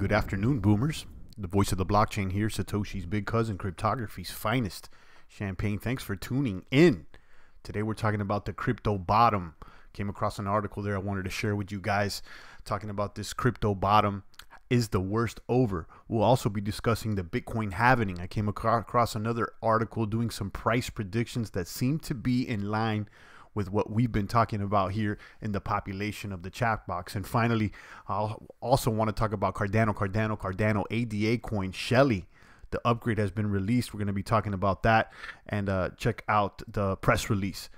good afternoon, boomers. The voice of the blockchain here, Satoshi's big cousin, cryptography's finest. Champagne, thanks for tuning in. Today we're talking about the crypto bottom. Came across an article there I wanted to share with you guys, talking about this crypto bottom. Is the worst over? We'll also be discussing the Bitcoin halving. I came across another article doing some price predictions that seem to be in line with what we've been talking about here in the population of the chat box. And finally, I'll also want to talk about Cardano ADA coin, Shelley. The upgrade has been released. We're going to be talking about that, and check out the press release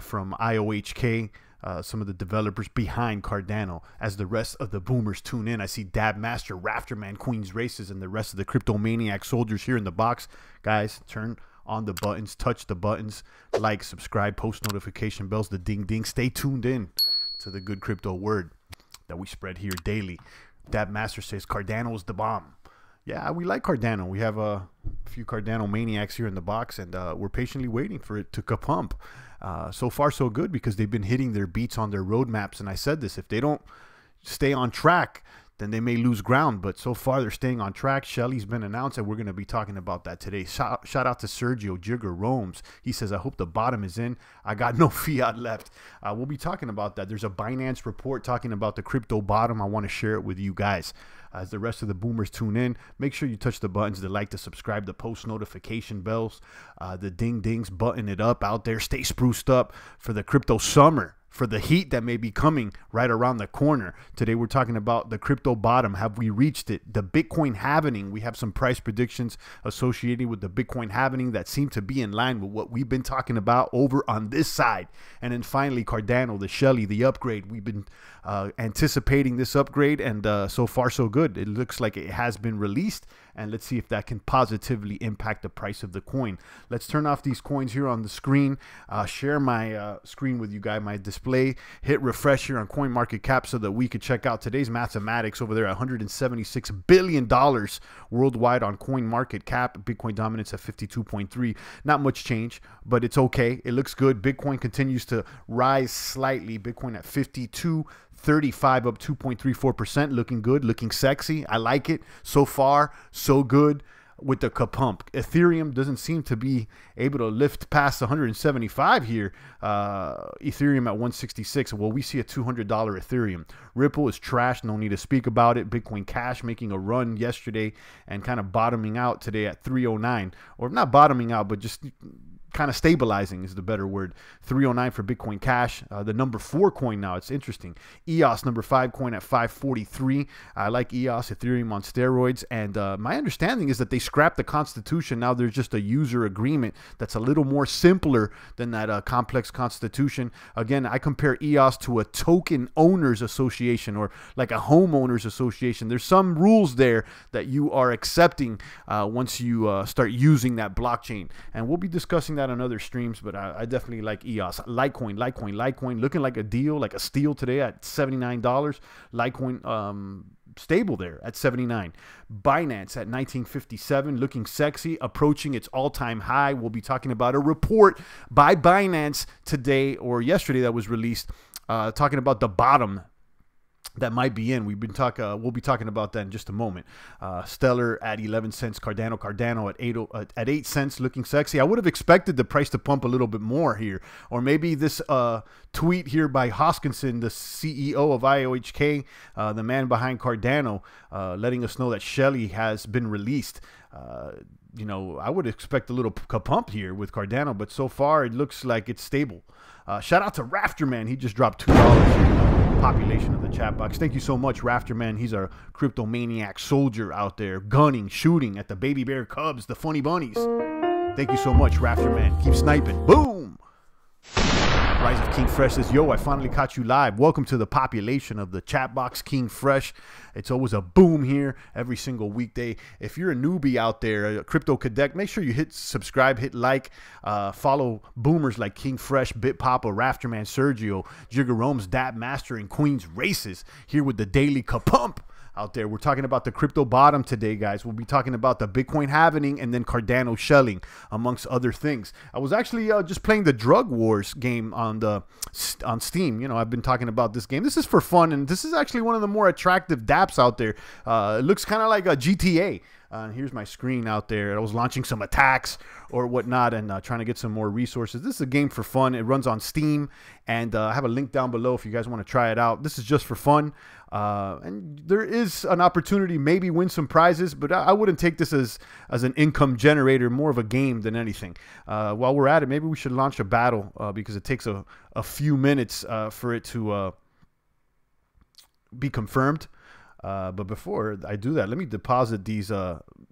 from IOHK, some of the developers behind Cardano. As the rest of the boomers tune in, I see Dab Master, Rafterman, Queen's Races, and the rest of the crypto maniac soldiers here in the box. Guys, turn on the buttons, touch the buttons, like, subscribe, post notification bells, the ding ding. Stay tuned in to the good crypto word that we spread here daily. Dab Master says Cardano's the bomb. Yeah, we like Cardano. We have a few Cardano maniacs here in the box, and we're patiently waiting for it to kapump. So far so good, because they've been hitting their beats on their roadmaps, and I said this, if they don't stay on track, then they may lose ground, but so far they're staying on track. Shelley's been announced, and we're going to be talking about that today. Shout out to Sergio Jigger Romes. He says, I hope the bottom is in. I got no fiat left. We'll be talking about that. There's a Binance report talking about the crypto bottom. I want to share it with you guys. As the rest of the boomers tune in, make sure you touch the buttons, the like, the subscribe, the post notification bells, the ding dings, button it up out there. Stay spruced up for the crypto summer, for the heat that may be coming right around the corner. Today we're talking about the crypto bottom. Have we reached it? The Bitcoin halving. We have some price predictions associated with the Bitcoin halving that seem to be in line with what we've been talking about over on this side. And then finally, Cardano, the Shelley, the upgrade. We've been anticipating this upgrade, and so far so good. It looks like it has been released, and let's see if that can positively impact the price of the coin. Let's turn off these coins here on the screen. Share my screen with you guys, my display. Hit refresh here on CoinMarketCap so that we could check out today's mathematics over there. $176 billion worldwide on CoinMarketCap. Bitcoin dominance at 52.3. Not much change, but it's okay. It looks good. Bitcoin continues to rise slightly. Bitcoin at 52.35, up 2.34%. Looking good, looking sexy. I like it. So far, so good with the kapump. Ethereum doesn't seem to be able to lift past 175 here. Ethereum at 166. Well, we see a $200 Ethereum. Ripple is trash. No need to speak about it. Bitcoin Cash making a run yesterday and kind of bottoming out today at 309. Or not bottoming out, but just kind of stabilizing is the better word. 309 for Bitcoin Cash. The number 4 coin now, it's interesting. EOS, number 5 coin at 543. I like EOS, Ethereum on steroids. And my understanding is that they scrapped the constitution. Now there's just a user agreement that's a little more simpler than that complex constitution. Again, I compare EOS to a token owners association, or like a homeowners association. There's some rules there that you are accepting once you start using that blockchain. And we'll be discussing that on other streams, but I definitely like EOS. Litecoin looking like a deal, like a steal today at $79. Litecoin stable there at 79. Binance at 1957, looking sexy, approaching its all-time high. We'll be talking about a report by Binance today or yesterday that was released, talking about the bottom that might be in. We'll be talking about that in just a moment. Stellar at 11 cents. Cardano at 8 cents, looking sexy. I would have expected the price to pump a little bit more here, or maybe this tweet here by Hoskinson, the CEO of IOHK, the man behind Cardano, letting us know that Shelley has been released. You know, I would expect a little pump here with Cardano, but so far it looks like it's stable. Shout out to Rafterman. He just dropped $2 population of the chat box. Thank you so much, Rafterman. He's a crypto maniac soldier out there, gunning, shooting at the baby bear cubs, the funny bunnies. Thank you so much, Rafterman. Keep sniping. Boom. Rise of King Fresh says, yo, I finally caught you live. Welcome to the population of the chat box, King Fresh. It's always a boom here every single weekday. If you're a newbie out there, a crypto cadet, make sure you hit subscribe, hit like, follow boomers like King Fresh, Bitpapa, Rafterman, Sergio, Jigger Rome's, Dab Master, and Queen's Races here with the daily kapump. out there. We're talking about the crypto bottom today, guys. We'll be talking about the Bitcoin halving and then Cardano shelling, amongst other things. I was actually just playing the Drug Wars game on Steam. You know, I've been talking about this game. This is for fun, and this is actually one of the more attractive dApps out there. It looks kind of like a GTA. Here's my screen out there. I was launching some attacks or whatnot and trying to get some more resources. This is a game for fun. It runs on Steam, and I have a link down below if you guys want to try it out. This is just for fun, and there is an opportunity maybe win some prizes, but I wouldn't take this as an income generator, more of a game than anything. While we're at it, maybe we should launch a battle because it takes a few minutes for it to be confirmed. But before I do that, let me deposit these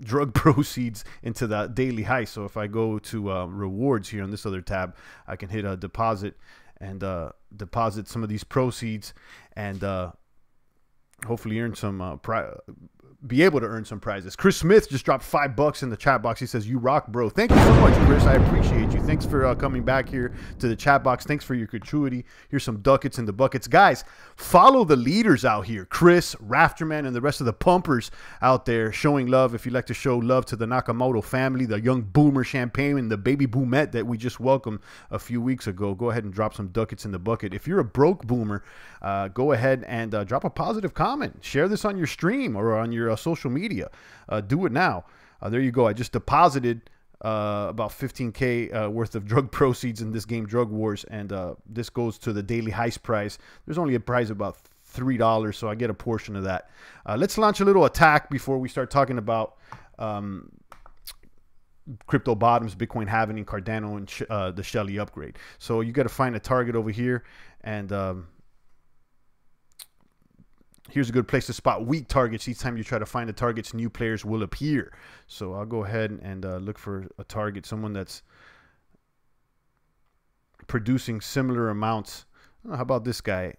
drug proceeds into the daily high. So if I go to rewards here on this other tab, I can hit a deposit and deposit some of these proceeds and hopefully earn some be able to earn some prizes. Chris Smith just dropped $5 in the chat box. He says, "You rock, bro." Thank you so much, Chris. I appreciate you. Thanks for coming back here to the chat box. Thanks for your gratuity. Here's some ducats in the buckets. Guys, follow the leaders out here. Chris, Rafterman, and the rest of the pumpers out there showing love. If you'd like to show love to the Nakamoto family, the young boomer champagne, and the baby boomette that we just welcomed a few weeks ago, go ahead and drop some ducats in the bucket. If you're a broke boomer, go ahead and drop a positive comment. Share this on your stream or on your social media. Do it now. There you go. I just deposited about 15K worth of drug proceeds in this game, Drug Wars, and this goes to the daily heist prize. There's only a prize of about $3, so I get a portion of that. Let's launch a little attack before we start talking about crypto bottoms, Bitcoin halving, Cardano, and the Shelley upgrade. So you got to find a target over here, and here's a good place to spot weak targets. Each time you try to find the targets, new players will appear. So I'll go ahead and look for a target, someone that's producing similar amounts. How about this guy?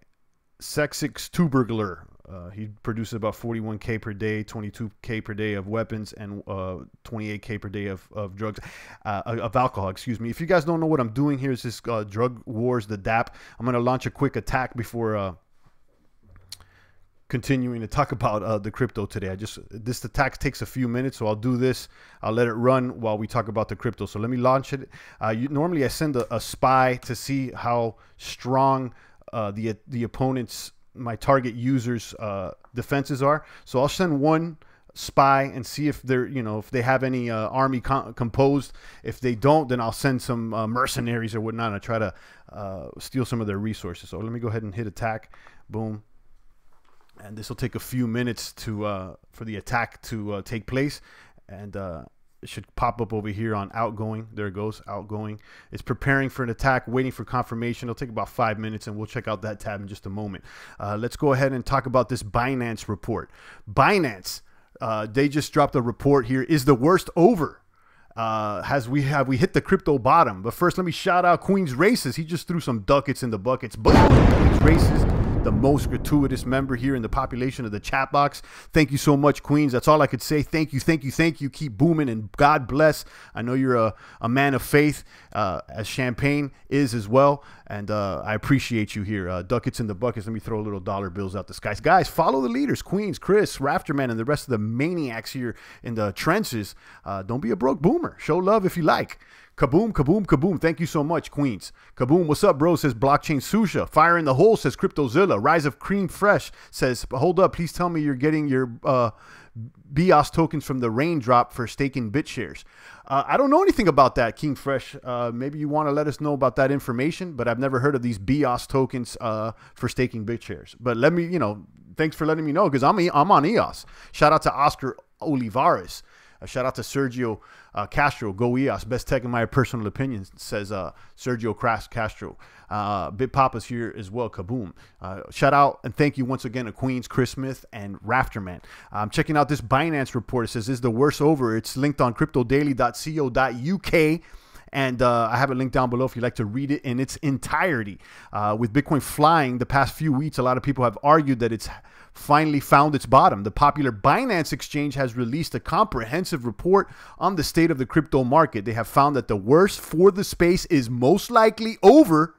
Sexix Tubergler. He produces about 41K per day, 22K per day of weapons, and 28K per day of drugs, of alcohol, excuse me. If you guys don't know what I'm doing here, is this Drug Wars, the dApp. I'm going to launch a quick attack before continuing to talk about the crypto today. This attack takes a few minutes, so I'll do this. I'll let it run while we talk about the crypto. So let me launch it. Normally I send a spy to see how strong the opponent's, my target users' defenses are. So I'll send one spy and see if they're, if they have any army composed. If they don't, then I'll send some mercenaries or whatnot and try to steal some of their resources. So let me go ahead and hit attack. Boom. And this will take a few minutes to for the attack to take place, and it should pop up over here on outgoing. There it goes, outgoing. It's preparing for an attack, waiting for confirmation. It'll take about 5 minutes, and we'll check out that tab in just a moment. Let's go ahead and talk about this Binance report. Binance, they just dropped a report here. Is the worst over? Have we hit the crypto bottom? But first, let me shout out Queen's Races. He just threw some ducats in the buckets. But Queen's Races, the most gratuitous member here in the population of the chat box. Thank you so much, Queens. That's all I could say. Thank you, thank you, thank you. Keep booming, and God bless. I know you're a man of faith, as Champagne is as well, and I appreciate you here. Ducats in the buckets. Let me throw a little dollar bills out the skies. Guys, follow the leaders, Queens, Chris, Rafterman, and the rest of the maniacs here in the trenches. Don't be a broke boomer. Show love if you like. Kaboom, kaboom, kaboom. Thank you so much, Queens. Kaboom, what's up, bro? Says Blockchain Susha. Fire in the hole, says CryptoZilla. Rise of Cream Fresh says, hold up, please tell me you're getting your BIOS tokens from the raindrop for staking BitShares. I don't know anything about that, King Fresh. Maybe you want to let us know about that information, but I've never heard of these BIOS tokens for staking BitShares. But let me, thanks for letting me know, because I'm on EOS. Shout out to Oscar Olivares. Shout out to Sergio Castro. Go EOS. Best tech in my personal opinion, says Sergio Castro. Big Papa's here as well. Kaboom. Shout out and thank you once again to Queens, Chris Smith, and Rafterman. I'm checking out this Binance report. It says, is the worst over? It's linked on cryptodaily.co.uk. And I have a link down below if you'd like to read it in its entirety. With Bitcoin flying the past few weeks, a lot of people have argued that it's finally found its bottom. The popular Binance exchange has released a comprehensive report on the state of the crypto market. They have found that the worst for the space is most likely over,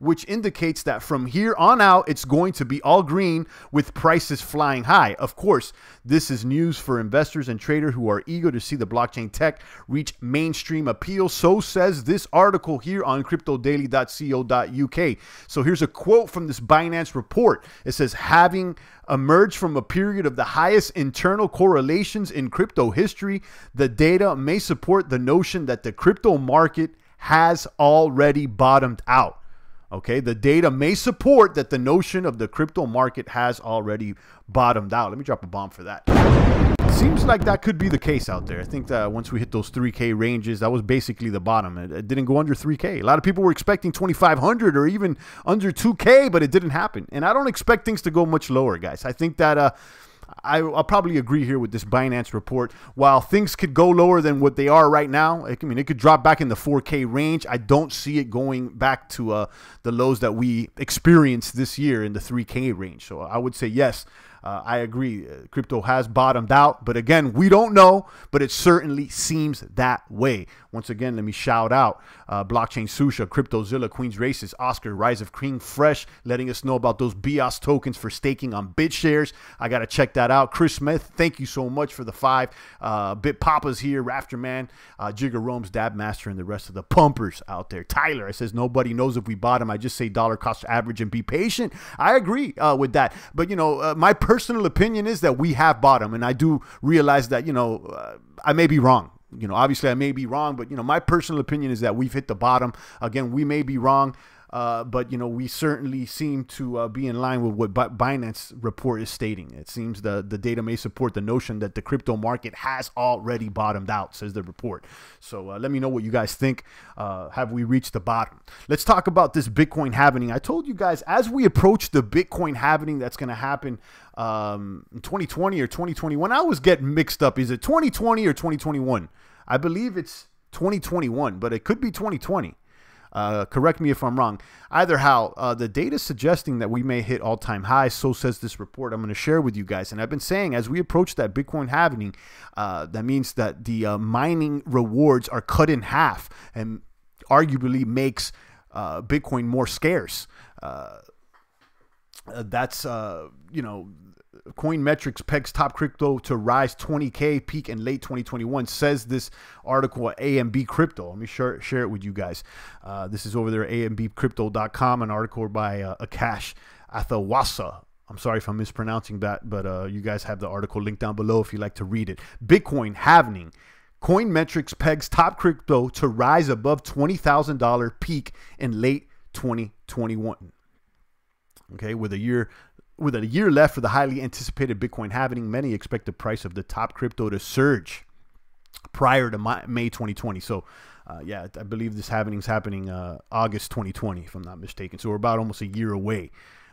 which indicates that from here on out, it's going to be all green with prices flying high. Of course, this is news for investors and traders who are eager to see the blockchain tech reach mainstream appeal. So says this article here on cryptodaily.co.uk. So here's a quote from this Binance report. It says, having emerged from a period of the highest internal correlations in crypto history, the data may support the notion that the crypto market has already bottomed out. Okay, the data may support that the notion of the crypto market has already bottomed out. Let me drop a bomb for that. Seems like that could be the case out there. I think that once we hit those 3K ranges, that was basically the bottom. It didn't go under 3K. A lot of people were expecting 2,500 or even under 2K, but it didn't happen. And I don't expect things to go much lower, guys. I think that I'll probably agree here with this Binance report. While things could go lower than what they are right now, I mean, it could drop back in the 4K range. I don't see it going back to the lows that we experienced this year in the 3K range. So I would say yes. I agree. Crypto has bottomed out, but again, we don't know, but it certainly seems that way. Once again, let me shout out Blockchain Susha, CryptoZilla, Queen's Races, Oscar, Rise of Cream Fresh, letting us know about those BIOS tokens for staking on BitShares. I got to check that out. Chris Smith, thank you so much for the 5. Bit Papa's here, Rafterman, Jigger Rome's Dab Master, and the rest of the pumpers out there. Tyler, it says, nobody knows if we bottom. I just say dollar cost average and be patient. I agree with that. But, you know, my personal opinion is that we have bottom, and I do realize that, you know, I may be wrong. You know, obviously I may be wrong, but, you know, my personal opinion is that we've hit the bottom. Again, we may be wrong, but, you know, we certainly seem to be in line with what Binance report is stating. It seems the data may support the notion that the crypto market has already bottomed out, says the report. So let me know what you guys think. Have we reached the bottom? Let's talk about this Bitcoin halving. I told you guys, as we approach the Bitcoin halving that's going to happen in 2020 or 2021, I always get mixed up. Is it 2020 or 2021? I believe it's 2021, but it could be 2020. Correct me if I'm wrong. Either how, the data suggesting that we may hit all-time highs, so says this report I'm going to share with you guys. And I've been saying, as we approach that Bitcoin halving, that means that the mining rewards are cut in half and arguably makes Bitcoin more scarce. That's, you know, Coin Metrics pegs top crypto to rise 20K peak in late 2021, says this article at AMB Crypto. Let me share it with you guys. This is over there at ambcrypto.com, an article by Akash Athawasa. I'm sorry if I'm mispronouncing that, but you guys have the article linked down below if you'd like to read it. Bitcoin halving. Coin Metrics pegs top crypto to rise above $20,000 peak in late 2021. Okay, with a year left for the highly anticipated Bitcoin halving, many expect the price of the top crypto to surge prior to May 2020. So, yeah, I believe this halving is happening August 2020, if I'm not mistaken. So we're about almost a year away.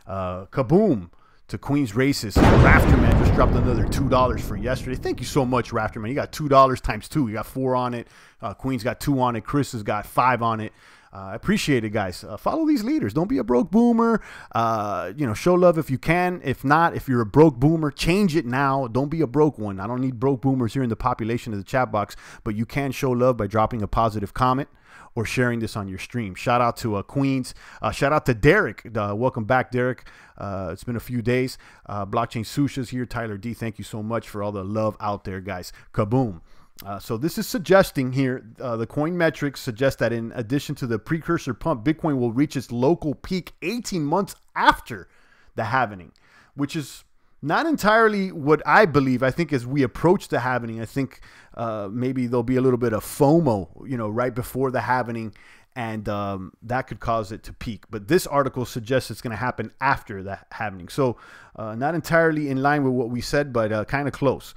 Kaboom to Queen's Races. Rafterman just dropped another $2 for yesterday. Thank you so much, Rafterman. You got $2 times 2. You got 4 on it. Queen's got 2 on it. Chris has got 5 on it. I appreciate it, guys. Follow these leaders. Don't be a broke boomer. You know, show love if you can. If not, if you're a broke boomer, change it now. Don't be a broke one. I don't need broke boomers here in the population of the chat box, but you can show love by dropping a positive comment or sharing this on your stream. Shout out to Queens. Shout out to Derek. Welcome back, Derek. It's been a few days. Blockchain Susha's here. Tyler D, thank you so much for all the love out there, guys. Kaboom. So this is suggesting here, the Coin Metrics suggest that in addition to the precursor pump, Bitcoin will reach its local peak 18 months after the halving, which is not entirely what I believe. I think as we approach the halving, I think maybe there'll be a little bit of FOMO, you know, right before the halving, and that could cause it to peak. But this article suggests it's going to happen after the halving. So not entirely in line with what we said, but kind of close.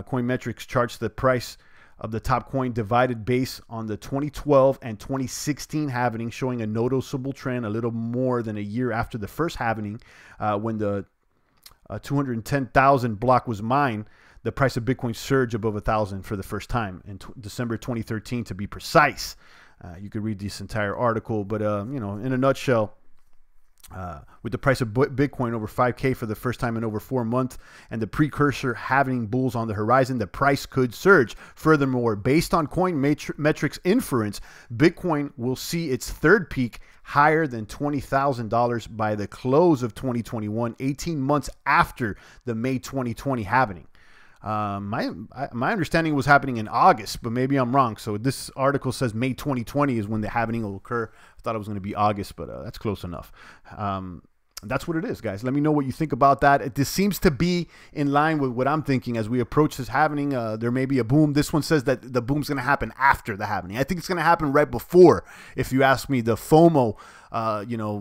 Coin Metrics charts the price of the top coin divided based on the 2012 and 2016 halving, showing a noticeable trend a little more than a year after the first halving, when the 210,000 block was mined. The price of Bitcoin surged above 1,000 for the first time in December 2013, to be precise. You could read this entire article, but you know, in a nutshell, With the price of Bitcoin over 5K for the first time in over 4 months and the precursor halving bulls on the horizon, the price could surge. Furthermore, based on Coinmetrics inference, Bitcoin will see its third peak higher than $20,000 by the close of 2021, 18 months after the May 2020 halving. My understanding was happening in August, but maybe I'm wrong. So this article says May 2020 is when the halving will occur. I thought it was going to be August, but that's close enough. That's what it is, guys. Let me know what you think about that. This seems to be in line with what I'm thinking as we approach this halving. There may be a boom. This one says that the boom's going to happen after the halving. I think it's going to happen right before. If you ask me, the FOMO,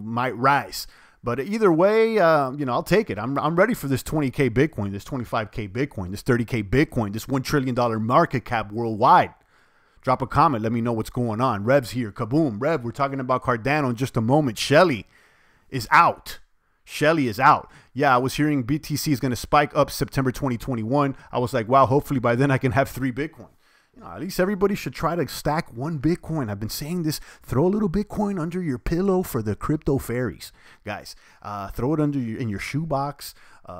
might rise. But either way, I'll take it. I'm ready for this 20K Bitcoin, this 25K Bitcoin, this 30K Bitcoin, this $1 trillion market cap worldwide. Drop a comment. Let me know what's going on. Rev's here. Kaboom. Rev, we're talking about Cardano in just a moment. Shelley is out. Shelley is out. Yeah, I was hearing BTC is going to spike up September 2021. I was like, wow, hopefully by then I can have 3 Bitcoin. At least everybody should try to stack 1 Bitcoin. I've been saying this. Throw a little Bitcoin under your pillow for the crypto fairies. Guys, throw it in your shoebox,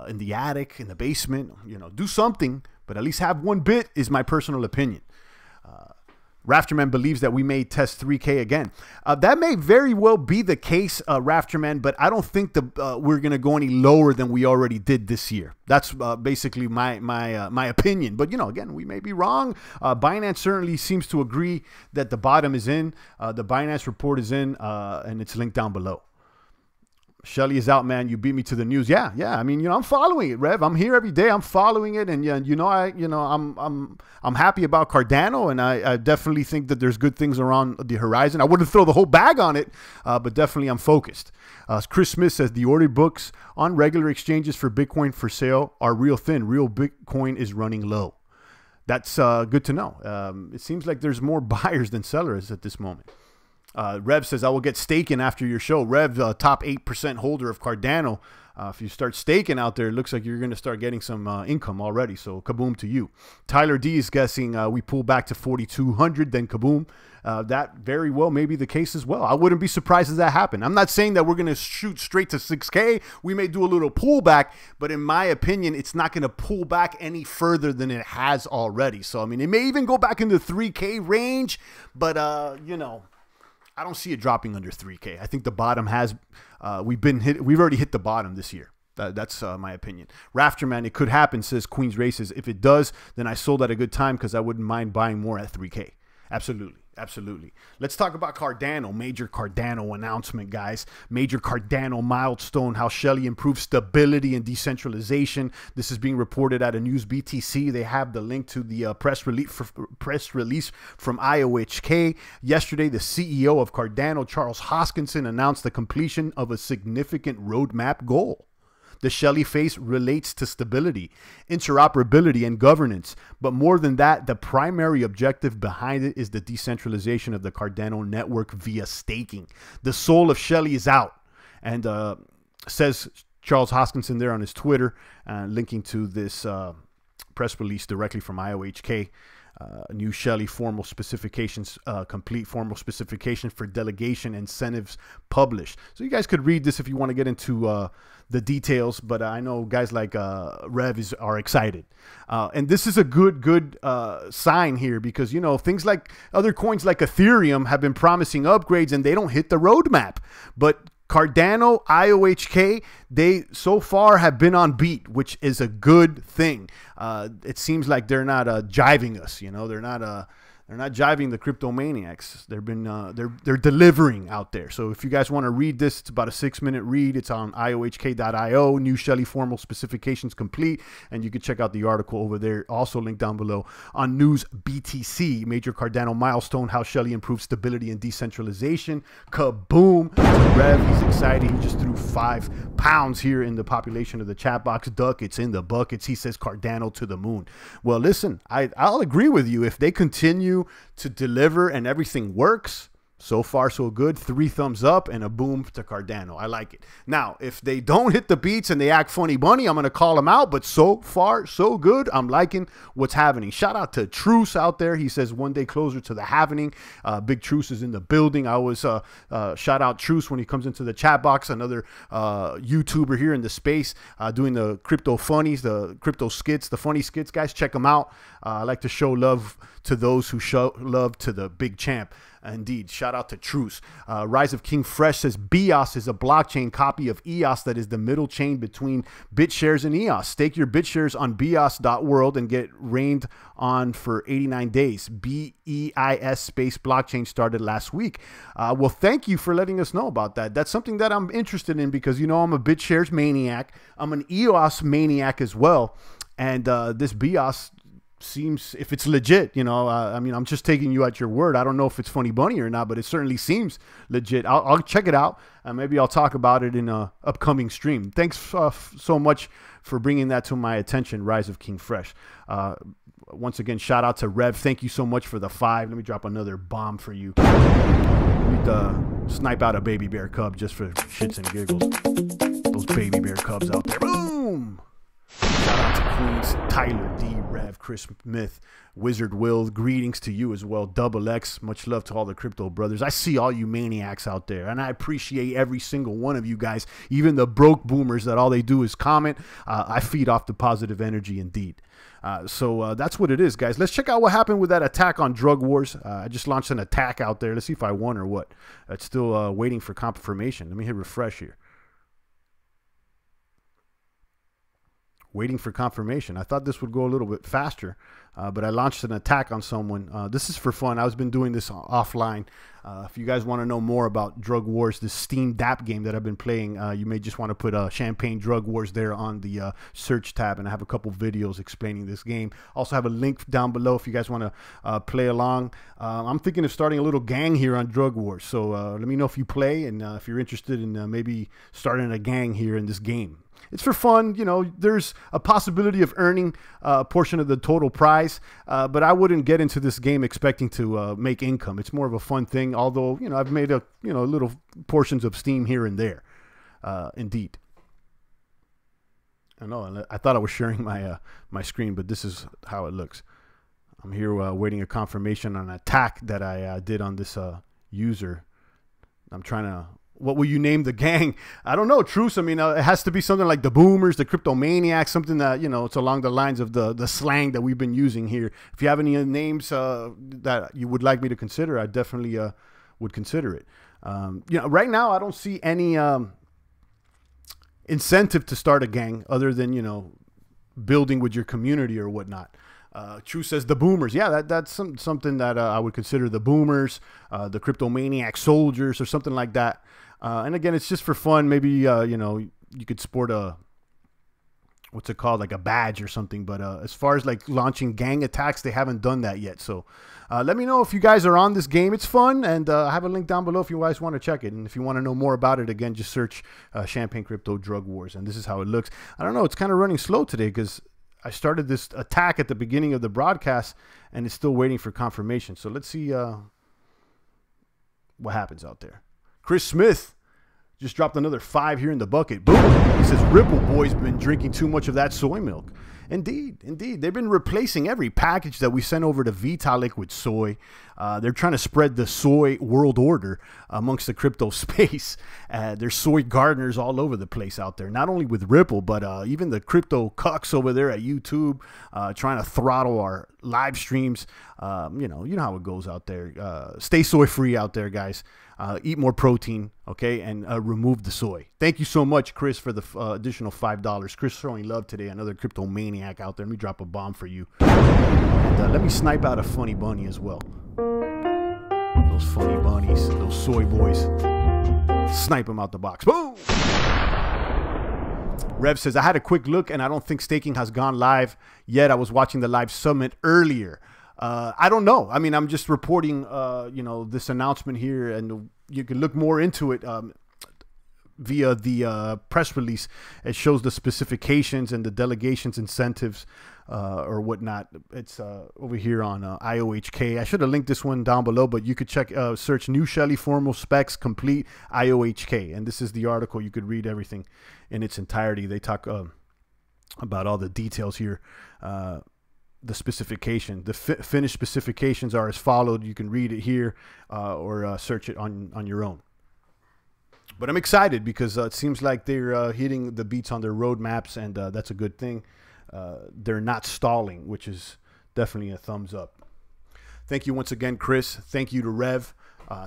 in the attic, in the basement. Do something, but at least have 1 bit is my personal opinion. Rafterman believes that we may test 3K again. That may very well be the case, Rafterman, but I don't think we're going to go any lower than we already did this year. That's basically my opinion. But, again, we may be wrong. Binance certainly seems to agree that the bottom is in. The Binance report is in, and it's linked down below. Shelley is out, man. You beat me to the news. Yeah. I mean, I'm following it, Rev. I'm here every day. I'm following it, and I'm happy about Cardano, and I definitely think that there's good things around the horizon. I wouldn't throw the whole bag on it, but definitely I'm focused. Chris Smith says the order books on regular exchanges for Bitcoin for sale are real thin. Real Bitcoin is running low. That's good to know. It seems like there's more buyers than sellers at this moment. Rev says, I will get staking after your show. Rev, top 8% holder of Cardano. If you start staking out there, it looks like you're going to start getting some income already. So kaboom to you. Tyler D is guessing we pull back to 4,200, then kaboom. That very well may be the case as well. I wouldn't be surprised if that happened. I'm not saying that we're going to shoot straight to 6K. We may do a little pullback, but in my opinion, it's not going to pull back any further than it has already. So, I mean, it may even go back in the 3K range, but, I don't see it dropping under 3K. I think the bottom has, we've already hit the bottom this year. That's my opinion. Rafterman, it could happen, says Queen's Races. If it does, then I sold at a good time because I wouldn't mind buying more at 3K. Absolutely. Let's talk about Cardano. Major Cardano announcement, guys. Major Cardano milestone, how Shelley improved stability and decentralization. This is being reported at a News BTC. They have the link to the press release from IOHK. Yesterday, the CEO of Cardano, Charles Hoskinson, announced the completion of a significant roadmap goal. The Shelley phase relates to stability, interoperability, and governance. But more than that, the primary objective behind it is the decentralization of the Cardano network via staking. The soul of Shelley is out. And says Charles Hoskinson there on his Twitter, linking to this press release directly from IOHK. New Shelley formal specifications, complete formal specification for delegation incentives published. So you guys could read this if you want to get into the details, but I know guys like Rev are excited. And this is a good sign here because, things like other coins like Ethereum have been promising upgrades and they don't hit the roadmap. But Cardano, IOHK, they so far have been on beat, which is a good thing. It seems like they're not jiving us, they're not jiving the crypto maniacs. They're delivering out there. So if you guys want to read this, it's about a 6-minute read. It's on iohk.io. New Shelley formal specifications complete, and you can check out the article over there. Also linked down below on News BTC. Major Cardano milestone: how Shelley improves stability and decentralization. Kaboom! Rev, he's excited. He just threw £5 here in the population of the chat box. Duck, it's in the buckets. He says Cardano to the moon. Well, listen, I'll agree with you. If they continue to deliver and everything works, So far, so good. 3 thumbs up and a boom to Cardano. I like it. Now, if they don't hit the beats and they act funny bunny, I'm going to call them out. But so far, so good. I'm liking what's happening. Shout out to Truce out there. He says one day closer to the happening. Big Truce is in the building. I always shout out Truce when he comes into the chat box. Another YouTuber here in the space doing the crypto funnies, the crypto skits, the funny skits. Guys, check them out. I like to show love to those who show love to the big champ. Indeed. Shout out to Truce. Rise of King Fresh says BIOS is a blockchain copy of EOS that is the middle chain between BitShares and EOS. Stake your BitShares on bios.world and get rained on for 89 days. BEIS space blockchain started last week. Well, thank you for letting us know about that. That's something that I'm interested in because, you know, I'm a BitShares maniac. I'm an EOS maniac as well. And this BIOS seems, if it's legit, you know, I mean, I'm just taking you at your word. I don't know if it's funny bunny or not, but it certainly seems legit. I'll check it out, and maybe I'll talk about it in a upcoming stream. Thanks so much for bringing that to my attention, Rise of King Fresh. Once again, shout out to Rev. Thank you so much for the 5. Let me drop another bomb for you. Let me snipe out a baby bear cub just for shits and giggles. Those baby bear cubs out there. Boom! Shout out to Queens, Tyler D, Rev, Chris Smith, Wizard Will. Greetings to you as well. Double X. Much love to all the crypto brothers. I see all you maniacs out there, and I appreciate every single one of you guys, even the broke boomers that all they do is comment. I feed off the positive energy indeed. So that's what it is, guys. Let's check out what happened with that attack on Drug Wars. I just launched an attack out there. Let's see if I won or what. It's still waiting for confirmation. Let me hit refresh here. Waiting for confirmation. I thought this would go a little bit faster, but I launched an attack on someone. This is for fun. I've been doing this offline. If you guys want to know more about Drug Wars, this Steam DApp game that I've been playing, you may just want to put Champagne Drug Wars there on the search tab, and I have a couple videos explaining this game. Also have a link down below if you guys want to play along. I'm thinking of starting a little gang here on Drug Wars, so let me know if you play and if you're interested in maybe starting a gang here in this game. It's for fun, you know. There's a possibility of earning a portion of the total prize, but I wouldn't get into this game expecting to make income. It's more of a fun thing, although, you know, I've made little portions of Steam here and there. Indeed. I know, I thought I was sharing my my screen, but this is how it looks. I'm here waiting a confirmation on an attack that I did on this user. I'm trying to... What will you name the gang? I don't know, Truce. I mean, it has to be something like the Boomers, the Cryptomaniacs, something that, you know, it's along the lines of the slang that we've been using here. If you have any names that you would like me to consider, I definitely would consider it. You know, right now, I don't see any incentive to start a gang other than, you know, building with your community or whatnot. True says the Boomers. Yeah, that's something that I would consider the Boomers, the Cryptomaniac Soldiers or something like that. And again, it's just for fun. Maybe, you know, you could sport a, what's it called, like a badge or something. But as far as like launching gang attacks, they haven't done that yet. So let me know if you guys are on this game. It's fun. And I have a link down below if you guys want to check it. And if you want to know more about it, again, just search Champagne Crypto Drug Wars. And this is how it looks. I don't know. It's kind of running slow today because I started this attack at the beginning of the broadcast and it's still waiting for confirmation. So let's see what happens out there. Chris Smith just dropped another 5 here in the bucket. Boom. He says, Ripple Boy's been drinking too much of that soy milk. Indeed, indeed. They've been replacing every package that we send over to Vitalik with soy. They're trying to spread the soy world order amongst the crypto space. There's soy gardeners all over the place out there, not only with Ripple, but even the crypto cucks over there at YouTube trying to throttle our live streams. You know how it goes out there. Stay soy free out there, guys. Eat more protein, okay, and remove the soy. Thank you so much, Chris, for the additional $5. Chris showing love today. Another crypto maniac out there. Let me drop a bomb for you. And let me snipe out a funny bunny as well. Those funny bunnies, those soy boys. Snipe them out the box. Boom! Rev says, I had a quick look, and I don't think staking has gone live yet. I was watching the live summit earlier. I don't know. I mean, I'm just reporting, you know, this announcement here, and you can look more into it. via the press release. It shows the specifications and the delegations incentives or whatnot. It's over here on IOHK. I should have linked this one down below, but you could check, search new Shelley formal specs complete IOHK. And this is the article. You could read everything in its entirety. They talk about all the details here. The specification, the finished specifications are as followed. You can read it here or search it on your own. But I'm excited because it seems like they're hitting the beats on their roadmaps, and that's a good thing. They're not stalling, which is definitely a thumbs up. Thank you once again, Chris. Thank you to Rev.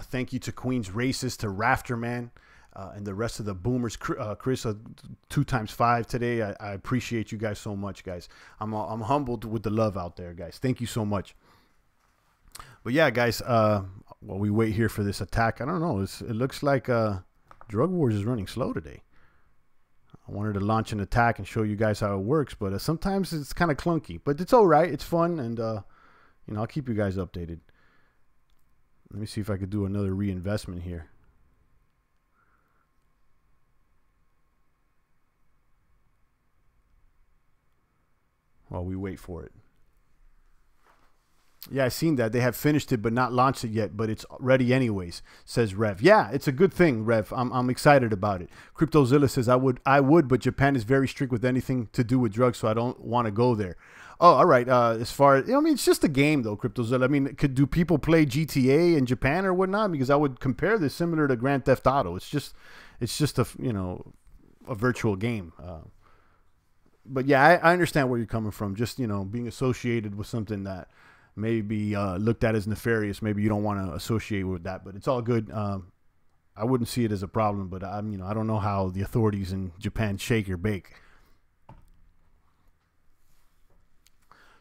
Thank you to Queen's Races, to Rafterman, and the rest of the boomers. Chris, 2 times 5 today. I appreciate you guys so much, guys. I'm humbled with the love out there, guys. Thank you so much. But yeah, guys, while we wait here for this attack, I don't know. It looks like Drug Wars is running slow today. I wanted to launch an attack and show you guys how it works, but sometimes it's kind of clunky. But it's all right. It's fun, and you know, I'll keep you guys updated. Let me see if I could do another reinvestment here. While we wait for it. Yeah, I've seen that. They have finished it but not launched it yet, but it's ready anyways, says Rev. Yeah, it's a good thing, Rev. I'm excited about it. CryptoZilla says, I would, but Japan is very strict with anything to do with drugs, so I don't want to go there. Oh, all right. As far as, I mean, it's just a game, though, CryptoZilla. I mean, do people play GTA in Japan or whatnot? Because I would compare this similar to Grand Theft Auto. It's just a, you know, a virtual game. But yeah, I understand where you're coming from. Just, you know, being associated with something that may be looked at as nefarious. Maybe you don't want to associate with that, but it's all good. I wouldn't see it as a problem, but you know, I don't know how the authorities in Japan shake or bake.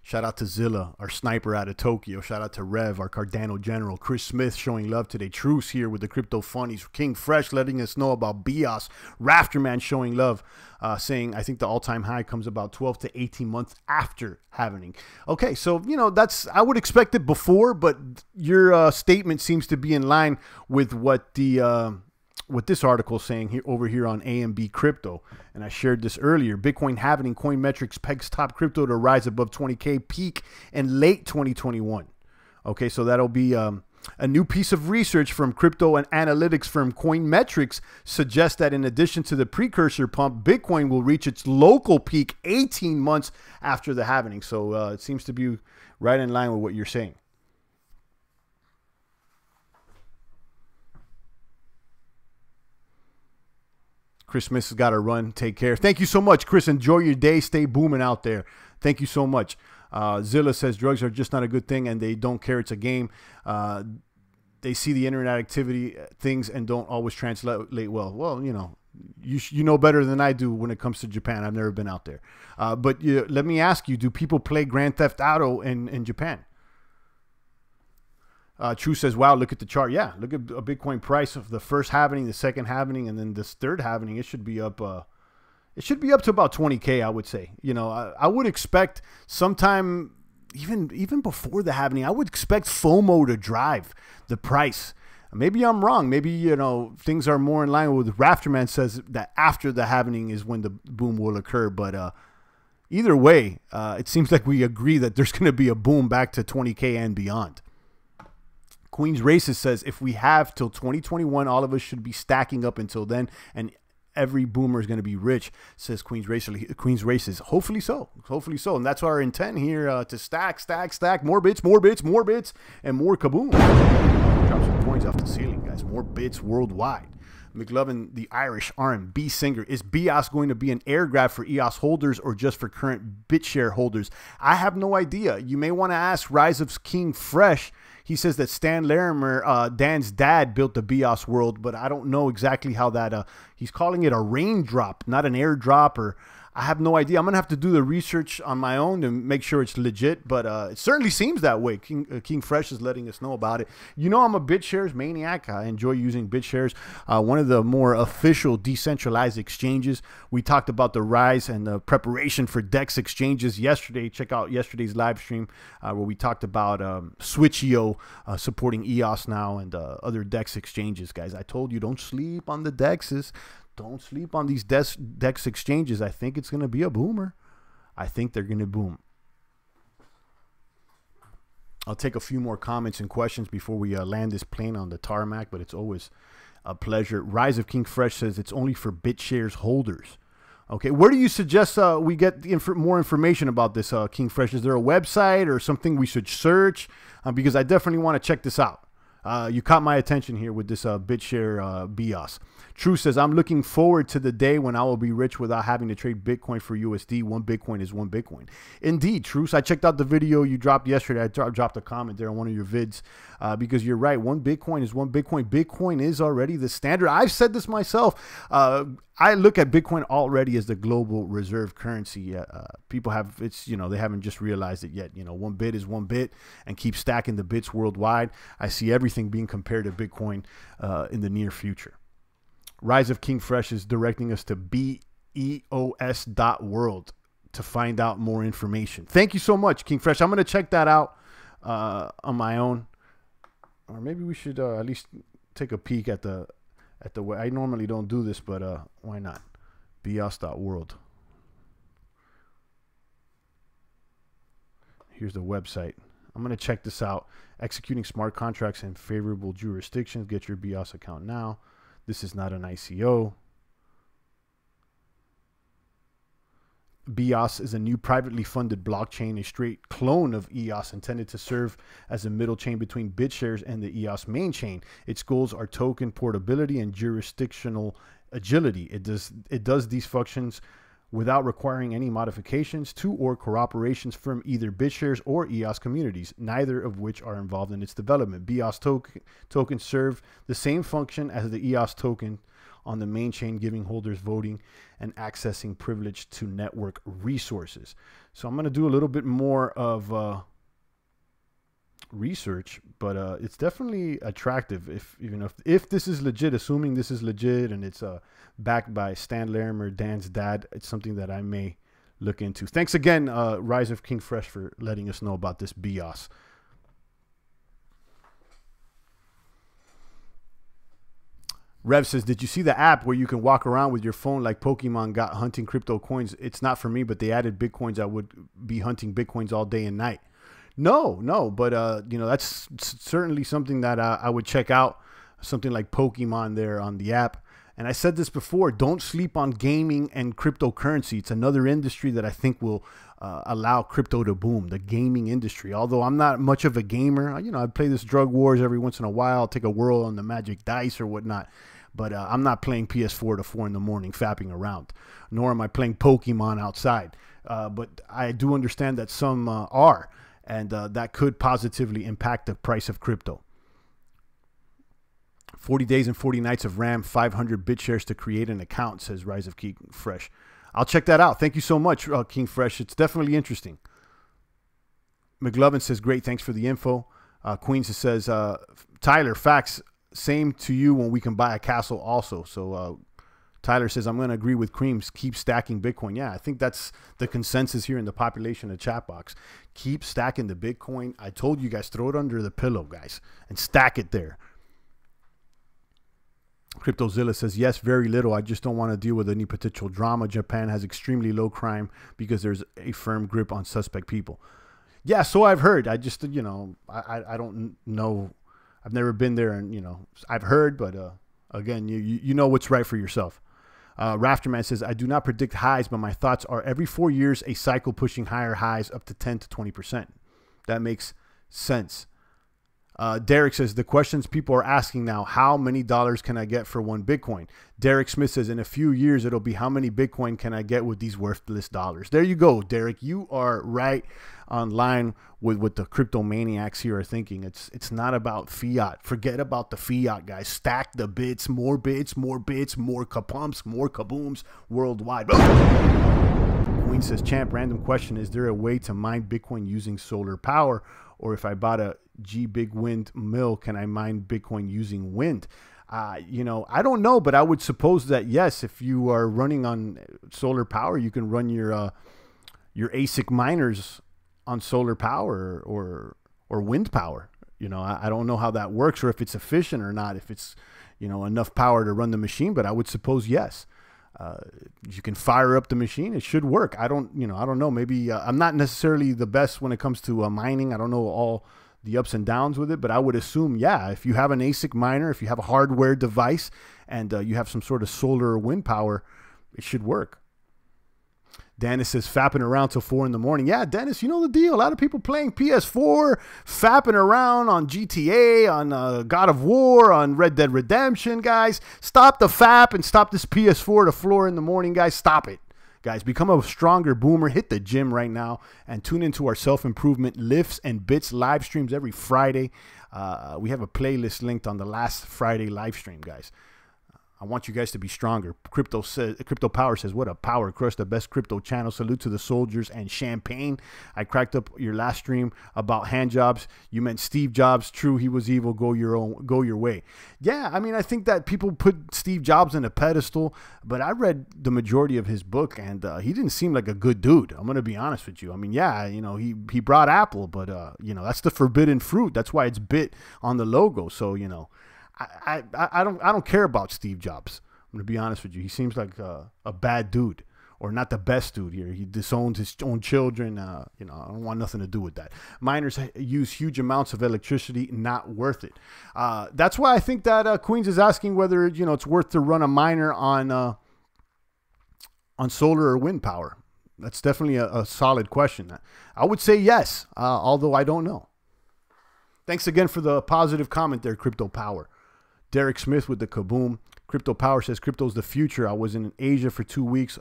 Shout out to Zilla, our sniper out of Tokyo. Shout out to Rev, our Cardano general. Chris Smith showing love today. Truce here with the crypto funnies. King Fresh letting us know about BIOS. Rafterman showing love, saying, I think the all-time high comes about 12 to 18 months after halving. Okay, so, you know, I would expect it before, but your statement seems to be in line with what what this article is saying here over here on AMB Crypto. And I shared this earlier. Bitcoin halving, Coinmetrics pegs top crypto to rise above 20K peak in late 2021. Okay, so that'll be a new piece of research from crypto and analytics firm Coinmetrics suggests that in addition to the precursor pump, Bitcoin will reach its local peak 18 months after the halving. So it seems to be right in line with what you're saying. Chris Smith has got to run. Take care. Thank you so much, Chris. Enjoy your day. Stay booming out there. Thank you so much. Zilla says drugs are just not a good thing and they don't care. It's a game. They see the internet activity things and don't always translate well. Well, you know, you know better than I do when it comes to Japan. I've never been out there. But let me ask you, do people play Grand Theft Auto in Japan? True says, wow, look at the chart. Yeah, look at a Bitcoin price of the first halving, the second halving, and then this third halving. It should be up. It should be up to about 20K, I would say. You know, I would expect sometime, even before the halving, I would expect FOMO to drive the price. Maybe I'm wrong. Maybe, you know, things are more in line with Rafterman says that after the halving is when the boom will occur. But either way, it seems like we agree that there's going to be a boom back to 20K and beyond. Queen's Races says, if we have till 2021, all of us should be stacking up until then, and every boomer is going to be rich, says Queen's Races. Hopefully so. Hopefully so. And that's our intent here, to stack, more bits, and more kaboom. Drop some coins off the ceiling, guys. More bits worldwide. McLovin, the Irish R&B singer. Is BIOS going to be an air grab for EOS holders or just for current BitShare holders? I have no idea. You may want to ask Rise of King Fresh. He says that Stan Larimer, Dan's dad, built the BIOS world, but I don't know exactly how that, he's calling it a raindrop, not an airdrop, or I have no idea. I'm going to have to do the research on my own and make sure it's legit, but it certainly seems that way. King Fresh is letting us know about it. You know, I'm a BitShares maniac. I enjoy using BitShares, one of the more official decentralized exchanges. We talked about the rise and the preparation for DEX exchanges yesterday. Check out yesterday's live stream where we talked about Switch.io supporting EOS now and other DEX exchanges, guys. I told you, don't sleep on the DEXs. don't sleep on these DEX exchanges. I think it's going to be a boomer. I think they're going to boom. I'll take a few more comments and questions before we land this plane on the tarmac, but it's always a pleasure. Rise of King Fresh says it's only for BitShares holders. Okay, where do you suggest we get more information about this, King Fresh? Is there a website or something we should search? Because I definitely want to check this out. You caught my attention here with this BitShare BIOS. True says, I'm looking forward to the day when I will be rich without having to trade Bitcoin for USD. 1 Bitcoin is 1 Bitcoin. Indeed, Truce. I checked out the video you dropped yesterday. I dropped a comment there on one of your vids because you're right. 1 Bitcoin is 1 Bitcoin. Bitcoin is already the standard. I've said this myself. I look at Bitcoin already as the global reserve currency. People have, they haven't just realized it yet. 1 bit is 1 bit, and keep stacking the bits worldwide. I see everything being compared to Bitcoin in the near future. Rise of King Fresh is directing us to beos.world to find out more information. Thank you so much, King Fresh. I'm going to check that out on my own. Or maybe we should at least take a peek at the way. I normally don't do this, but why not? beos.world. Here's the website. I'm going to check this out. Executing smart contracts in favorable jurisdictions. Get your BIOS account now. This is not an ICO. BIOS is a new privately funded blockchain, a straight clone of EOS intended to serve as a middle chain between BitShares and the EOS main chain. Its goals are token portability and jurisdictional agility. It does these functions without requiring any modifications to or cooperations from either BitShares or EOS communities, neither of which are involved in its development. BIOS tokens serve the same function as the EOS token on the main chain, giving holders voting and accessing privilege to network resources. So I'm going to do a little bit more of research, but it's definitely attractive. If this is legit, assuming this is legit and it's backed by Stan Larimer, Dan's dad, it's something that I may look into. Thanks again, Rise of King Fresh, for letting us know about this BIOS. Rev says, did you see the app where you can walk around with your phone like Pokemon got hunting crypto coins? It's not for me, but they added Bitcoins. I would be hunting Bitcoins all day and night. No, but that's certainly something that I would check out, something like Pokemon there on the app. And I said this before, don't sleep on gaming and cryptocurrency. It's another industry that I think will allow crypto to boom, the gaming industry. Although I'm not much of a gamer, I play this Drug Wars every once in a while. I'll take a whirl on the Magic Dice or whatnot. But I'm not playing PS4 to 4 in the morning fapping around, nor am I playing Pokemon outside. But I do understand that some are, and that could positively impact the price of crypto. 40 days and 40 nights of RAM, 500 BitShares to create an account, says Rise of King Fresh. I'll check that out. Thank you so much, King Fresh. It's definitely interesting. McLovin says, great, thanks for the info. Queens says, Tyler, facts, same to you when we can buy a castle also. So Tyler says, I'm going to agree with Creams. Keep stacking Bitcoin. Yeah, I think that's the consensus here in the population of chat box. Keep stacking the Bitcoin. I told you guys, throw it under the pillow, guys, and stack it there. CryptoZilla says, yes, very little. I just don't want to deal with any potential drama. Japan has extremely low crime because there's a firm grip on suspect people. Yeah, so I've heard. I just, I don't know. I've never been there, and, I've heard, but again, you know what's right for yourself. Rafterman says, I do not predict highs, but my thoughts are every 4 years, a cycle pushing higher highs up to 10 to 20%. That makes sense. Derek says, the questions people are asking now, how many dollars can I get for 1 Bitcoin? Derek Smith says, in a few years, it'll be how many Bitcoin can I get with these worthless dollars? There you go, Derek. You are right on line with what the crypto maniacs here are thinking. It's not about fiat. Forget about the fiat, guys. Stack the bits, more bits, more bits, more kapumps, more kabooms worldwide. Queen says, Champ, random question. Is there a way to mine Bitcoin using solar power? Or if I bought a Big Wind mill, can I mine Bitcoin using wind? I don't know, but I would suppose that yes, if you are running on solar power, you can run your ASIC miners on solar power or wind power. I don't know how that works or if it's efficient or not. If it's enough power to run the machine, but I would suppose yes. You can fire up the machine. It should work. I don't know. Maybe I'm not necessarily the best when it comes to mining. I don't know all the ups and downs with it, but I would assume, yeah, if you have an ASIC miner, if you have a hardware device and you have some sort of solar or wind power, it should work. Dennis says fapping around till 4 in the morning. Yeah, Dennis, you know the deal. A lot of people playing PS4, fapping around on GTA, on God of War, on Red Dead Redemption, guys. Stop the fap and stop this PS4 to 4 in the morning, guys. Stop it. Guys, become a stronger boomer. Hit the gym right now and tune into our self-improvement lifts and bits live streams every Friday. We have a playlist linked on the last Friday live stream, guys. I want you guys to be stronger. Crypto Power says, what a power crush, the best crypto channel. Salute to the soldiers and champagne. I cracked up your last stream about hand jobs. You meant Steve Jobs. True, he was evil. Go your way. Yeah, I mean, I think that people put Steve Jobs on a pedestal, but I read the majority of his book, and he didn't seem like a good dude. I'm going to be honest with you. I mean, yeah, he brought Apple, but, that's the forbidden fruit. That's why it's bit on the logo. So, I don't care about Steve Jobs. I'm gonna be honest with you. He seems like a bad dude, or not the best dude here. He disowns his own children. I don't want nothing to do with that. Miners use huge amounts of electricity. Not worth it. That's why I think that Queens is asking whether it's worth to run a miner on solar or wind power. That's definitely a solid question. I would say yes, although I don't know. Thanks again for the positive comment there, Crypto Power. Derek Smith with the kaboom. Crypto Power says, crypto's the future. I was in Asia for 2 weeks.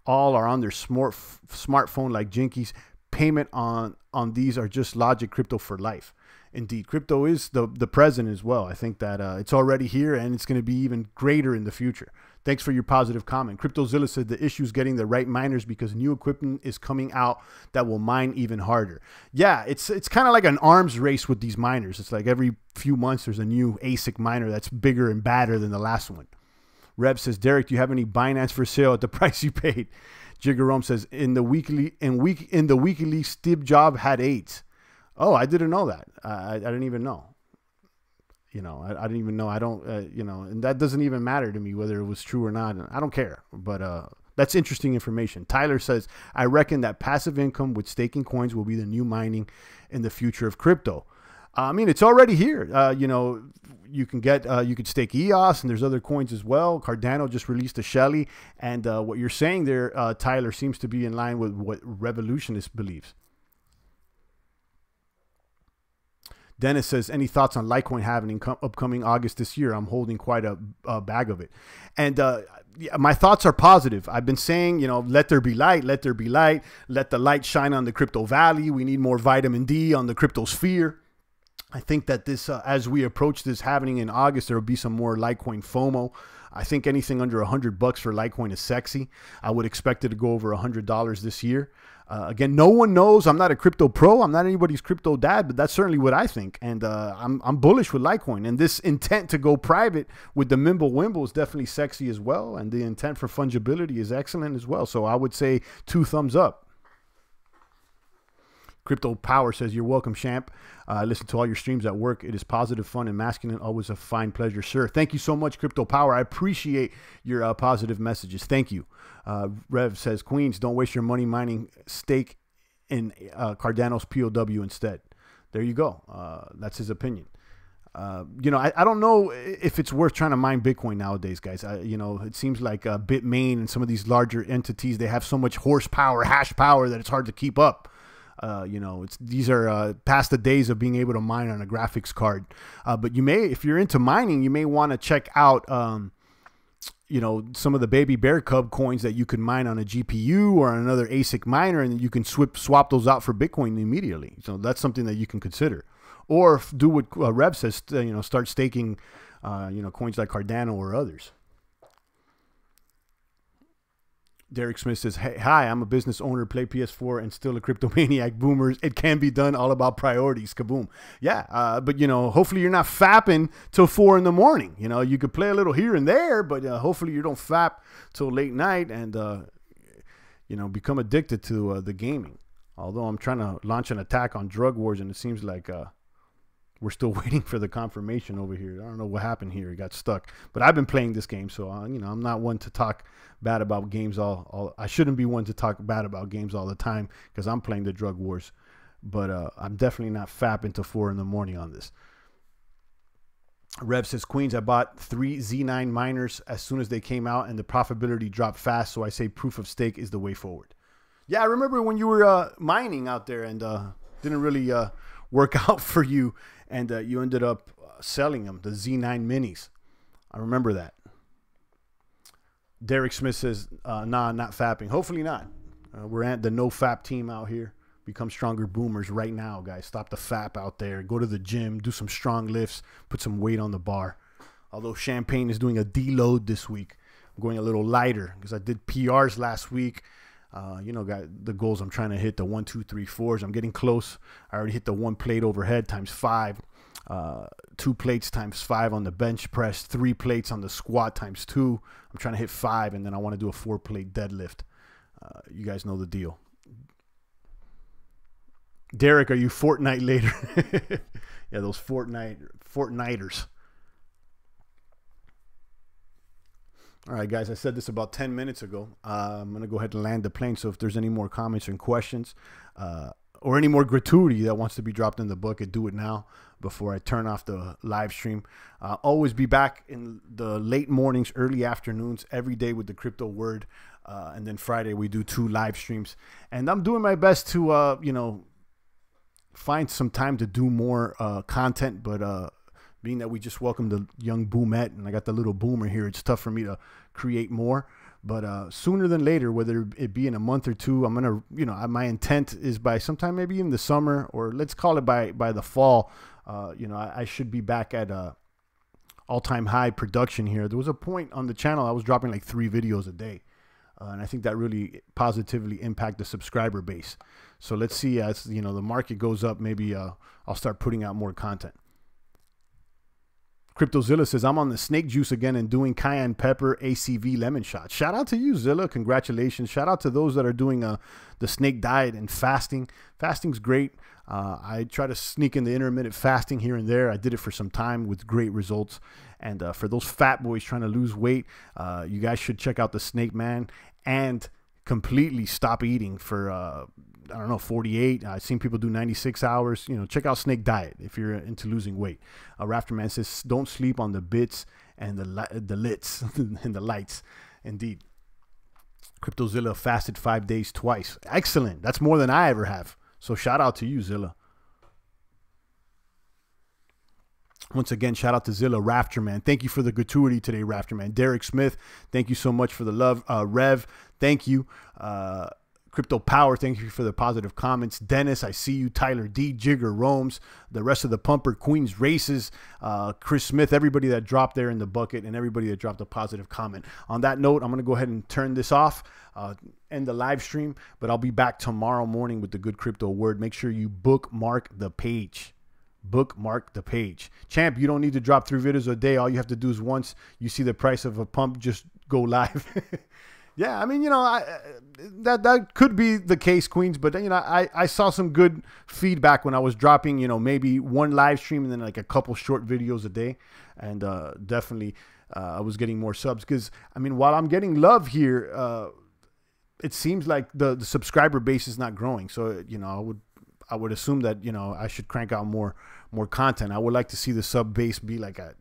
All are on their smartphone like jinkies. Payment on these are just logic. Crypto for life. Indeed, crypto is the present as well. I think that it's already here, and it's going to be even greater in the future. Thanks for your positive comment. CryptoZilla said the issue is getting the right miners because new equipment is coming out that will mine even harder. Yeah, it's kind of like an arms race with these miners. It's like every few months there's a new ASIC miner that's bigger and badder than the last one. Rev says, Derek, do you have any Binance for sale at the price you paid? Jiggerome says, in the weekly Steve Jobs had 8. Oh, I didn't know that. I didn't even know. I didn't even know. I don't, and that doesn't even matter to me whether it was true or not. I don't care. But that's interesting information. Tyler says, I reckon that passive income with staking coins will be the new mining in the future of crypto. I mean, it's already here. You can get, you could stake EOS, and there's other coins as well. Cardano just released a Shelley. And what you're saying there, Tyler, seems to be in line with what Revolutionist believes. Dennis says, any thoughts on Litecoin halving upcoming August this year? I'm holding quite a bag of it. And yeah, my thoughts are positive. I've been saying, let there be light, let there be light. Let the light shine on the crypto valley. We need more vitamin D on the crypto sphere. I think that this, as we approach this halving in August, there will be some more Litecoin FOMO. I think anything under $100 for Litecoin is sexy. I would expect it to go over $100 this year. Again, no one knows. I'm not a crypto pro. I'm not anybody's crypto dad, but that's certainly what I think. And I'm bullish with Litecoin. And this intent to go private with the Mimble-Wimble is definitely sexy as well. And the intent for fungibility is excellent as well. So I would say 2 thumbs up. Crypto Power says, you're welcome, champ. I listen to all your streams at work. It is positive, fun, and masculine. Always a fine pleasure, sir. Thank you so much, Crypto Power. I appreciate your positive messages. Thank you. Rev says, Queens, don't waste your money mining. Stake in Cardano's POW instead. There you go. That's his opinion. I don't know if it's worth trying to mine Bitcoin nowadays, guys. It seems like Bitmain and some of these larger entities, they have so much horsepower, hash power that it's hard to keep up. These are past the days of being able to mine on a graphics card. But you may, if you're into mining, you may want to check out, some of the baby bear cub coins that you can mine on a GPU or on another ASIC miner, and you can swap those out for Bitcoin immediately. So that's something that you can consider. Or do what Rev says, start staking, coins like Cardano or others. Derek Smith says, hey, hi, I'm a business owner, play PS4, and still a cryptomaniac. Boomers, it can be done, all about priorities. Kaboom. Yeah, but, hopefully you're not fapping till 4 in the morning. You could play a little here and there, but hopefully you don't fap till late night and, become addicted to the gaming. Although I'm trying to launch an attack on drug wars, and it seems like We're still waiting for the confirmation over here. I don't know what happened here. It got stuck. But I've been playing this game, so you know, I'm not one to talk bad about games all. I shouldn't be one to talk bad about games all the time because I'm playing the drug wars. But I'm definitely not fapping to 4 in the morning on this. Rev says, Queens, I bought 3 Z9 miners as soon as they came out, and the profitability dropped fast, so I say proof of stake is the way forward. Yeah, I remember when you were mining out there and didn't really work out for you, and you ended up selling them, the Z9 minis. I remember that. Derek Smith says, nah, not fapping. Hopefully not. We're at the no fap team out here. Become stronger boomers right now, guys. Stop the fap out there. Go to the gym. Do some strong lifts. Put some weight on the bar. Although Champagne is doing a deload this week. I'm going a little lighter because I did PRs last week. You know, got the goals I'm trying to hit, the 1, 2, 3, 4s. I'm getting close. I already hit the 1 plate overhead times 5. 2 plates times 5 on the bench press. 3 plates on the squat times 2. I'm trying to hit 5, and then I want to do a 4-plate deadlift. You guys know the deal. Derek, are you Fortnite later? Yeah, those Fortniters. All right, guys, I said this about 10 minutes ago. I'm going to go ahead and land the plane. So if there's any more comments and questions or any more gratuity that wants to be dropped in the bucket, do it now before I turn off the live stream. Always be back in the late mornings, early afternoons, every day with the crypto word. And then Friday, we do 2 live streams. And I'm doing my best to, you know, find some time to do more content, but being that we just welcomed the young boomette and I got the little boomer here, it's tough for me to create more. But sooner than later, whether it be in a month or 2, I'm gonna, you know, my intent is by sometime maybe in the summer, or let's call it by the fall. You know, I should be back at all-time high production here. There was a point on the channel I was dropping like 3 videos a day. And I think that really positively impacted the subscriber base. So let's see, as you know, the market goes up, maybe I'll start putting out more content. CryptoZilla says, I'm on the snake juice again and doing cayenne pepper ACV lemon shot. Shout out to you, Zilla. Congratulations. Shout out to those that are doing the snake diet and fasting. Fasting's great. I try to sneak in the intermittent fasting here and there. I did it for some time with great results. And for those fat boys trying to lose weight, you guys should check out the Snake Man and completely stop eating for, I don't know, 48. I've seen people do 96 hours. You know, check out Snake Diet if you're into losing weight. Rafterman says, don't sleep on the bits and the lits and the lights. Indeed. CryptoZilla fasted 5 days twice. Excellent. That's more than I ever have. So shout out to you, Zilla. Once again, shout out to Zilla, Rafterman. Thank you for the gratuity today, Rafterman. Derek Smith, thank you so much for the love. Rev, thank you. Crypto Power, thank you for the positive comments. Dennis, I see you. Tyler D, Jigger, Rome's, the rest of the Pumper, Queens Races, Chris Smith, everybody that dropped there in the bucket, and everybody that dropped a positive comment. On that note, I'm going to go ahead and turn this off, end the live stream, but I'll be back tomorrow morning with the good crypto word. Make sure you bookmark the page. Bookmark the page. Champ, you don't need to drop 3 videos a day. All you have to do is once you see the price of a pump, just go live. Yeah, I mean, you know, that could be the case, Queens, but, you know, I saw some good feedback when I was dropping, you know, maybe 1 live stream and then like a couple short videos a day. And definitely I was getting more subs because, I mean, while I'm getting love here, it seems like the subscriber base is not growing. So, you know, I would assume that, you know, I should crank out more content. I would like to see the sub base be like a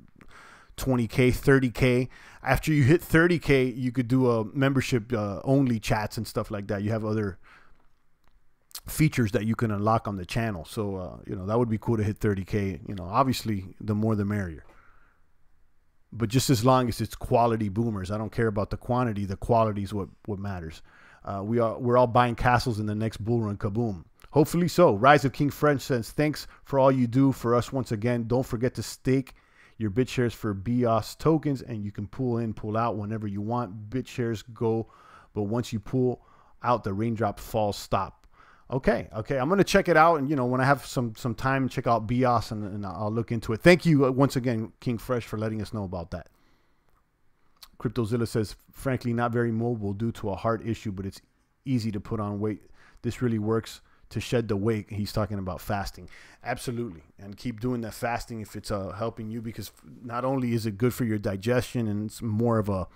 20K, 30K. After you hit 30K, you could do a membership only chats and stuff like that. You have other features that you can unlock on the channel. So, you know, that would be cool to hit 30K. You know, obviously, the more the merrier. But just as long as it's quality boomers, I don't care about the quantity. The quality is what matters. We're all buying castles in the next bull run. Kaboom. Hopefully so. Rise of King French says, thanks for all you do for us once again. Don't forget to stake your BitShares for BIOS tokens, and you can pull in, pull out whenever you want. BitShares go, but once you pull out, the raindrop falls stop. Okay, I'm going to check it out, and, you know, when I have some time, check out BIOS, and I'll look into it. Thank you once again, King Fresh, for letting us know about that. CryptoZilla says, frankly, not very mobile due to a heart issue, but it's easy to put on weight. This really works to shed the weight. He's talking about fasting. Absolutely. And keep doing that fasting if it's helping you, because not only is it good for your digestion, and it's more of a,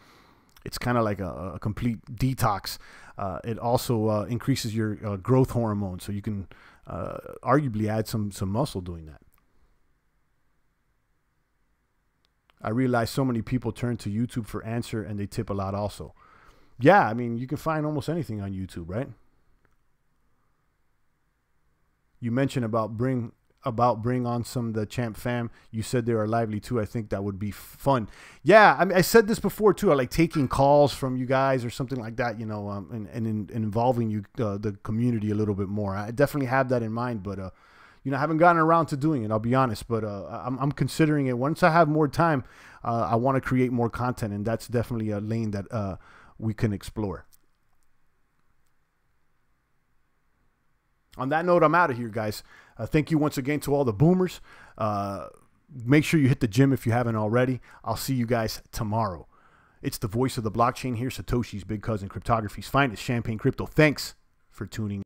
it's kind of like a complete detox. It also increases your growth hormone, so you can arguably add some muscle doing that. I realize so many people turn to YouTube for answer, and they tip a lot also. Yeah, I mean, you can find almost anything on YouTube, right? You mentioned about bring on some of the Champ fam. You said they are lively too. I think that would be fun. Yeah, I mean, I said this before too. I like taking calls from you guys or something like that, you know, and involving you, the community a little bit more. I definitely have that in mind, but you know, I haven't gotten around to doing it, I'll be honest, but I'm considering it. Once I have more time, I want to create more content, and that's definitely a lane that we can explore. On that note, I'm out of here, guys. Thank you once again to all the boomers. Make sure you hit the gym if you haven't already. I'll see you guys tomorrow. It's the voice of the blockchain here, Satoshi's big cousin, cryptography's finest, Champagne Crypto. Thanks for tuning in.